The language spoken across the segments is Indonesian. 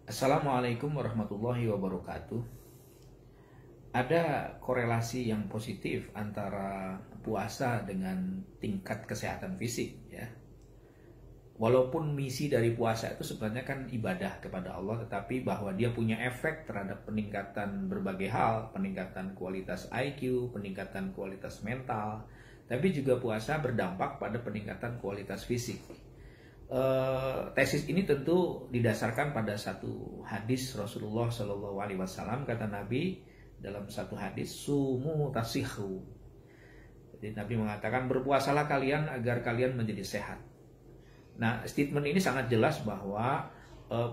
Assalamualaikum warahmatullahi wabarakatuh. Ada korelasi yang positif antara puasa dengan tingkat kesehatan fisik, ya. Walaupun misi dari puasa itu sebenarnya kan ibadah kepada Allah, tetapi bahwa dia punya efek terhadap peningkatan berbagai hal, peningkatan kualitas IQ, peningkatan kualitas mental, tapi juga puasa berdampak pada peningkatan kualitas fisik. Tesis ini tentu didasarkan pada satu hadis Rasulullah Shallallahu Alaihi Wasallam. Kata Nabi dalam satu hadis, sumu tasihu. Jadi Nabi mengatakan, berpuasalah kalian agar kalian menjadi sehat. Nah, statement ini sangat jelas bahwa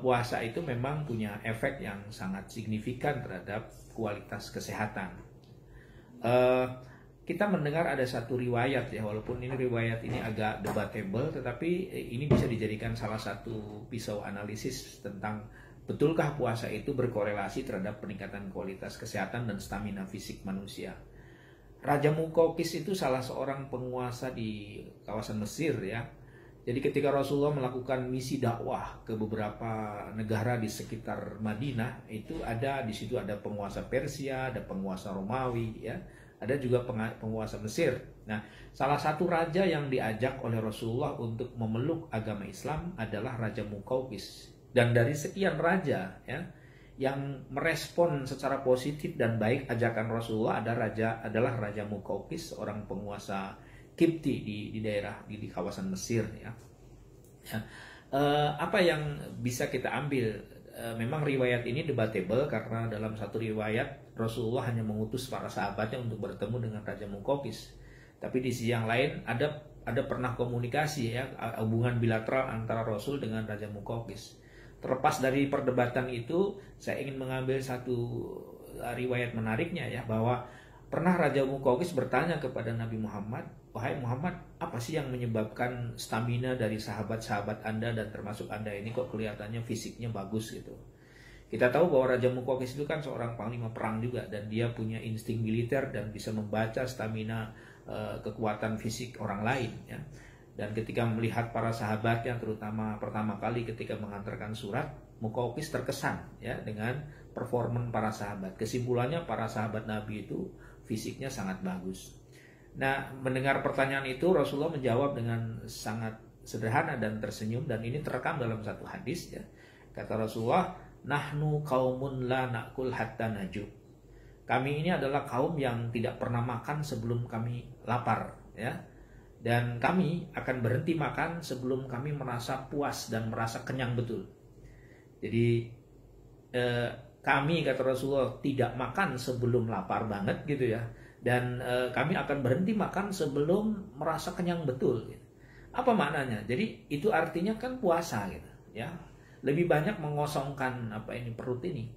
puasa itu memang punya efek yang sangat signifikan terhadap kualitas kesehatan. Kita mendengar ada satu riwayat, ya, walaupun ini riwayat ini agak debatable, tetapi ini bisa dijadikan salah satu pisau analisis tentang betulkah puasa itu berkorelasi terhadap peningkatan kualitas kesehatan dan stamina fisik manusia. Raja Muqawqis itu salah seorang penguasa di kawasan Mesir, ya. Jadi ketika Rasulullah melakukan misi dakwah ke beberapa negara di sekitar Madinah, itu di situ ada penguasa Persia, ada penguasa Romawi, ya. Ada juga penguasa Mesir. Nah, salah satu raja yang diajak oleh Rasulullah untuk memeluk agama Islam adalah Raja Muqawqis. Dan dari sekian raja, ya, yang merespon secara positif dan baik ajakan Rasulullah adalah Raja Muqawqis, seorang penguasa Kipti di daerah di kawasan Mesir, ya. Ya. Apa yang bisa kita ambil? Memang riwayat ini debatable karena dalam satu riwayat Rasulullah hanya mengutus para sahabatnya untuk bertemu dengan Raja Muqawqis. Tapi di sisi yang lain ada pernah komunikasi, ya, hubungan bilateral antara Rasul dengan Raja Muqawqis. Terlepas dari perdebatan itu, saya ingin mengambil satu riwayat menariknya, ya, bahwa pernah Raja Muqawqis bertanya kepada Nabi Muhammad, "Wahai Muhammad, apa sih yang menyebabkan stamina dari sahabat-sahabat Anda dan termasuk Anda ini kok kelihatannya fisiknya bagus gitu?" Kita tahu bahwa Raja Muqawqis itu kan seorang panglima perang juga, dan dia punya insting militer dan bisa membaca stamina, kekuatan fisik orang lain, ya. Dan ketika melihat para sahabatnya, terutama pertama kali ketika mengantarkan surat, Muqawqis terkesan, ya, dengan performan para sahabat. Kesimpulannya, para sahabat Nabi itu fisiknya sangat bagus. Nah, mendengar pertanyaan itu, Rasulullah menjawab dengan sangat sederhana dan tersenyum, dan ini terekam dalam satu hadis, ya. Kata Rasulullah, "Nahnu qaumun la na'kul hatta najub." Kami ini adalah kaum yang tidak pernah makan sebelum kami lapar, ya. Dan kami akan berhenti makan sebelum kami merasa puas dan merasa kenyang betul. Jadi kami, kata Rasulullah, tidak makan sebelum lapar banget gitu, ya. Dan kami akan berhenti makan sebelum merasa kenyang betul, gitu. Apa maknanya? Jadi itu artinya kan puasa, gitu, ya. Lebih banyak mengosongkan perut ini.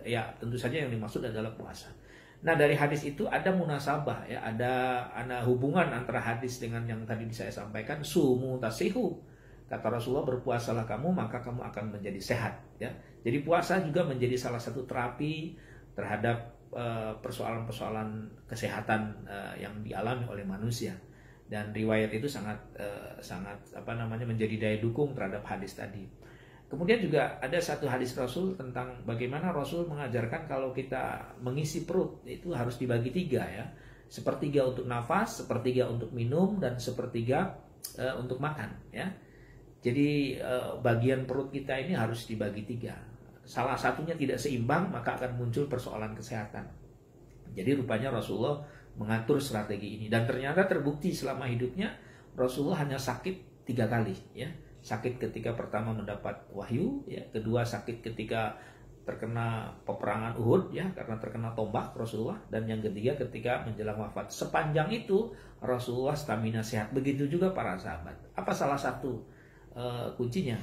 Ya, tentu saja yang dimaksud adalah puasa. Nah, dari hadis itu ada munasabah, ya, ada hubungan antara hadis dengan yang tadi saya sampaikan, sumu tasihu. Kata Rasulullah, berpuasalah kamu maka kamu akan menjadi sehat, ya. Jadi puasa juga menjadi salah satu terapi terhadap persoalan-persoalan kesehatan yang dialami oleh manusia. Dan riwayat itu sangat menjadi daya dukung terhadap hadis tadi. Kemudian juga ada satu hadis Rasul tentang bagaimana Rasul mengajarkan kalau kita mengisi perut itu harus dibagi tiga, ya. Sepertiga untuk nafas, sepertiga untuk minum, dan sepertiga untuk makan, ya. Jadi bagian perut kita ini harus dibagi tiga. Salah satunya tidak seimbang, maka akan muncul persoalan kesehatan. Jadi rupanya Rasulullah mengatur strategi ini. Dan ternyata terbukti selama hidupnya Rasulullah hanya sakit 3 kali, ya. Sakit ketika pertama mendapat wahyu, ya. Kedua sakit ketika terkena peperangan Uhud, ya, karena terkena tombak Rasulullah. Dan yang ketiga ketika menjelang wafat. Sepanjang itu Rasulullah stamina sehat. Begitu juga para sahabat. Apa salah satu kuncinya?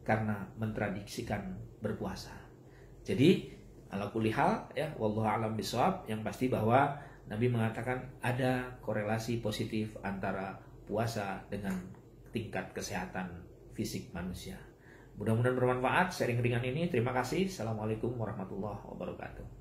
Karena mentradiksikan berpuasa. Jadi ala kulli hal, ya, wallahu a'lam bishawab, yang pasti bahwa Nabi mengatakan ada korelasi positif antara puasa dengan tingkat kesehatan fisik manusia. Mudah-mudahan bermanfaat sharing ringan ini. Terima kasih. Assalamualaikum warahmatullahi wabarakatuh.